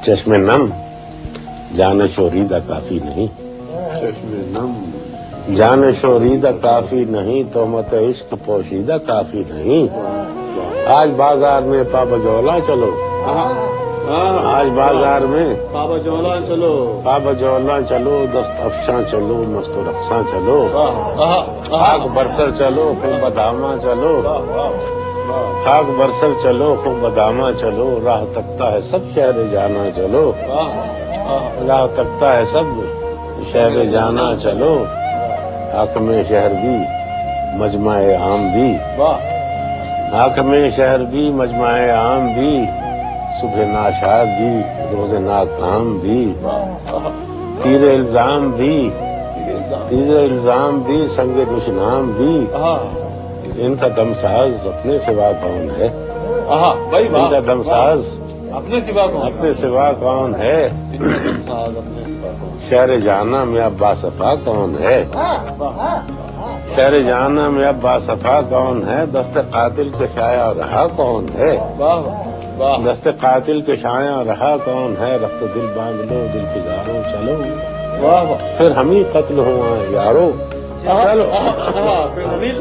چشم نم جان شوریدہ کافی نہیں، چشم نم جان شوریدہ کافی نہیں، تہمت عشق پوشیدہ کافی نہیں۔ آج بازار میں پا بجولا چلو، آج بازار میں بابا جولا چلو، پا بجولا چلو، دست افشاں چلو، مست و رقصاں چلو، خاک برسر چلو، خوب بداماں چلو، خاک برسر چلو، خوب بداماں چلو، راہ تکتا ہے سب شہر جانا چلو، راہ تکتا ہے سب شہر جانا چلو، حاکم شہر بھی مجمع عام بھی، حاکم شہر بھی مجمع عام بھی، صبح ناشاد بھی روز ناکام بھی، تیر الزام بھی تیر الزام بھی، سنگ دشنام بھی، ان کا دمساز اپنے سوا کون ہے، بھائی ان کا دمساز اپنے سوا کون؟ اپنے سوا کون ہے، شہر جانا میں اب باصفا کون ہے، شہر جانا میں اب باصفا کون ہے، دست قاتل کے شایع رہا کون ہے، دست قاتل کے شایع رہا کون ہے، رخت دل باندھ لو دل پگارو چلو، پھر ہم ہی قتل ہوا یارو چلو، پھر ہمیں